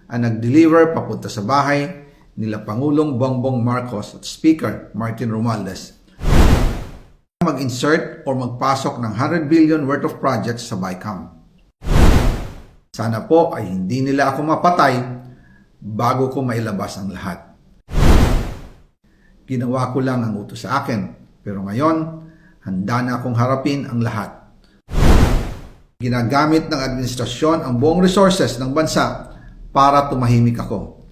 ang nag-deliver papunta sa bahay nila Pangulong Bongbong Marcos at Speaker Martin Romualdez mag-insert o magpasok ng 100 billion worth of projects sa BICAM. Sana po ay hindi nila ako mapatay bago ko mailabas ang lahat. Ginawa ko lang ang utos sa akin, pero ngayon, handa na akong harapin ang lahat. Ginagamit ng administrasyon ang buong resources ng bansa para tumahimik ako.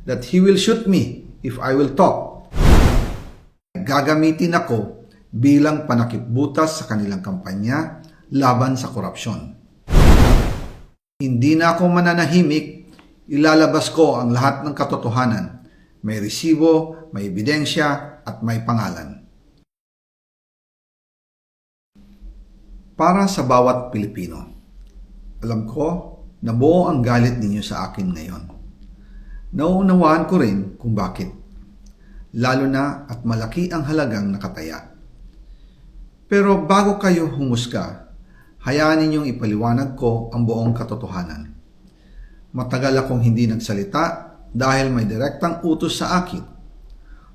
That he will shoot me if I will talk. Gagamitin ako bilang panakipbutas sa kanilang kampanya laban sa korupsyon. Hindi na ako mananahimik, ilalabas ko ang lahat ng katotohanan. May resibo, may ebidensya, at may pangalan. Para sa bawat Pilipino, alam ko na buo ang galit ninyo sa akin ngayon. Nauunawaan ko rin kung bakit. Lalo na at malaki ang halagang nakataya. Pero bago kayo humusga, hayaan ninyong ipaliwanag ko ang buong katotohanan. Matagal akong hindi nagsalita dahil may direktang utos sa akin.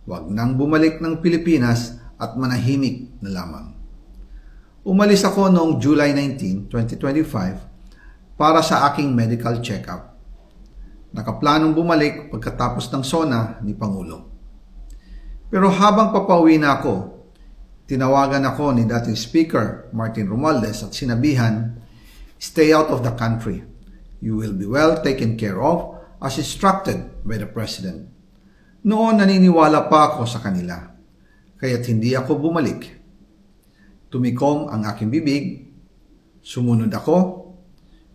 Huwag nang bumalik ng Pilipinas at manahimik na lamang. Umalis ako noong July 19, 2025 para sa aking medical check-up. Nakaplanong bumalik pagkatapos ng SONA ni Pangulo. Pero habang papauwi na ako, tinawagan ako ni dating Speaker Martin Romualdez at sinabihan, "Stay out of the country. You will be well taken care of as instructed by the President." Noon naniniwala pa ako sa kanila, kaya't hindi ako bumalik. Tumikom ang aking bibig, sumunod ako,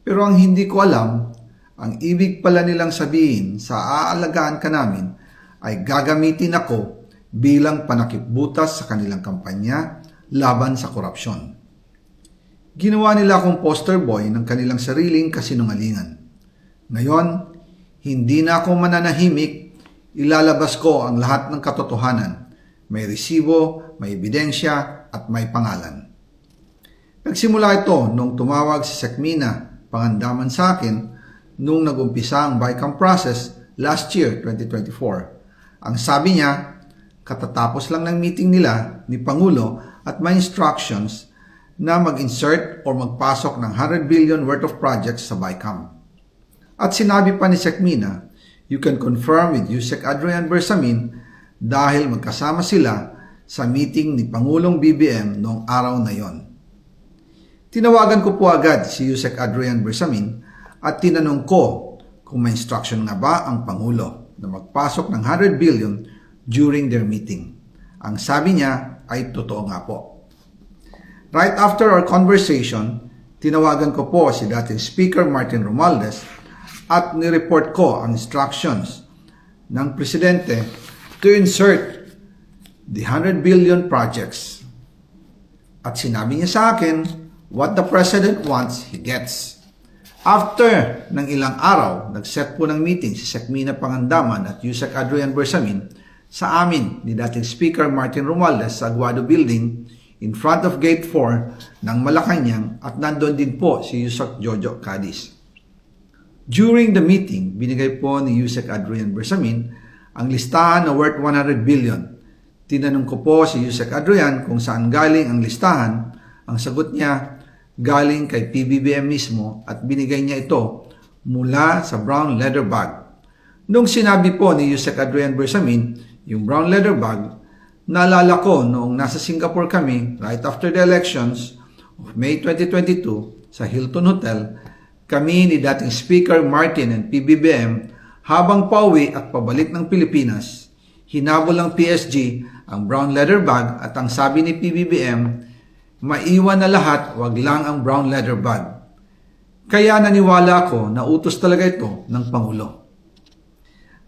pero ang hindi ko alam, ang ibig pala nilang sabihin sa aalagaan ka namin ay gagamitin ako bilang panakipbutas sa kanilang kampanya laban sa korupsyon. Ginawa nila akong poster boy ng kanilang sariling kasinungalingan. Ngayon, hindi na ako mananahimik, ilalabas ko ang lahat ng katotohanan. May resibo, may ebidensya, at may pangalan. Nagsimula ito nung tumawag si Sekmina Pangandaman sa akin nung nag-umpisa ang BICAM process last year, 2024. Ang sabi niya, katatapos lang ng meeting nila ni Pangulo at may instructions na mag-insert o magpasok ng 100 billion worth of projects sa BICAM. At sinabi pa ni Sekmina, you can confirm with Yusek Adrian Bersamin dahil magkasama sila sa meeting ni Pangulong BBM noong araw na yon. Tinawagan ko po agad si Yusek Adrian Bersamin at tinanong ko kung may instruction nga ba ang Pangulo na magpasok ng 100 billion during their meeting. Ang sabi niya ay totoo nga po. Right after our conversation, tinawagan ko po si dating Speaker Martin Romualdez at nireport ko ang instructions ng Presidente to insert the 100 billion projects. At sinabi niya sa akin, what the President wants, he gets. After ng ilang araw, nag-set po ng meeting si Sekmina Pangandaman at Yusek Adrian Bersamin sa amin ni dating Speaker Martin Romualdez sa Aguado Building in front of Gate 4 ng Malacanang at nandun din po si Yusek Jojo Cadiz. During the meeting, binigay po ni Yusek Adrian Bersamin ang listahan na worth 100 billion. Tinanong ko po si Yusek Adrian kung saan galing ang listahan. Ang sagot niya, galing kay PBBM mismo at binigay niya ito mula sa brown leather bag. Nung sinabi po ni Yusek Adrian Bersamin, yung brown leather bag, naalala ko noong nasa Singapore kami right after the elections of May 2022 sa Hilton Hotel, kami ni dating Speaker Martin and PBBM habang pauwi at pabalik ng Pilipinas, hinabol ng PSG ang brown leather bag at ang sabi ni PBBM, maiwan na lahat, wag lang ang brown leather bag. Kaya naniwala ako na utos talaga ito ng Pangulo.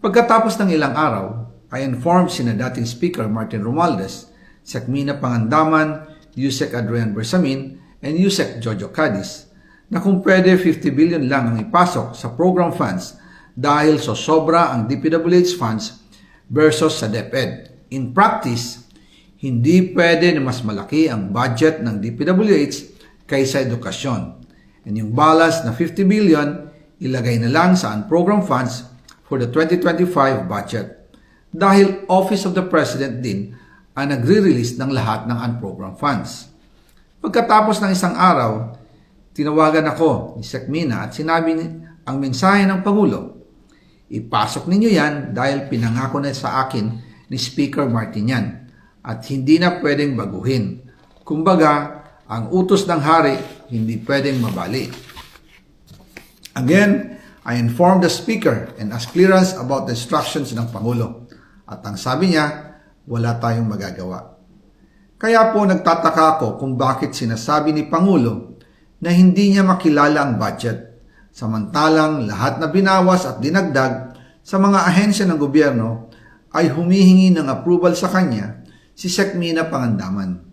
Pagkatapos ng ilang araw, I informed sina dating Speaker Martin Romualdez, Sekmina Pangandaman, Yusek Adrian Bersamin, and Yusek Jojo Cadiz na kung pwede 50 billion lang ang ipasok sa program funds dahil so sobra ang DPWH funds versus sa DepEd. In practice, hindi pwede na mas malaki ang budget ng DPWH kaysa edukasyon. And yung balance na 50 billion, ilagay na lang sa unprogrammed funds for the 2025 budget dahil Office of the President din ang nagre-release ng lahat ng unprogrammed funds. Pagkatapos ng isang araw, tinawagan ako ni Sec Mina at sinabi ang mensahe ng Pangulo. Ipasok ninyo yan dahil pinangako na sa akin ni Speaker Martinian at hindi na pwedeng baguhin. Kumbaga, ang utos ng hari hindi pwedeng mabali. Again, I informed the Speaker and asked clearance about the instructions ng Pangulo. At ang sabi niya, wala tayong magagawa. Kaya po nagtataka ako kung bakit sinasabi ni Pangulo na hindi niya makilala ang budget, samantalang lahat na binawas at dinagdag sa mga ahensya ng gobyerno ay humihingi ng approval sa kanya si Sec Mina Pangandaman.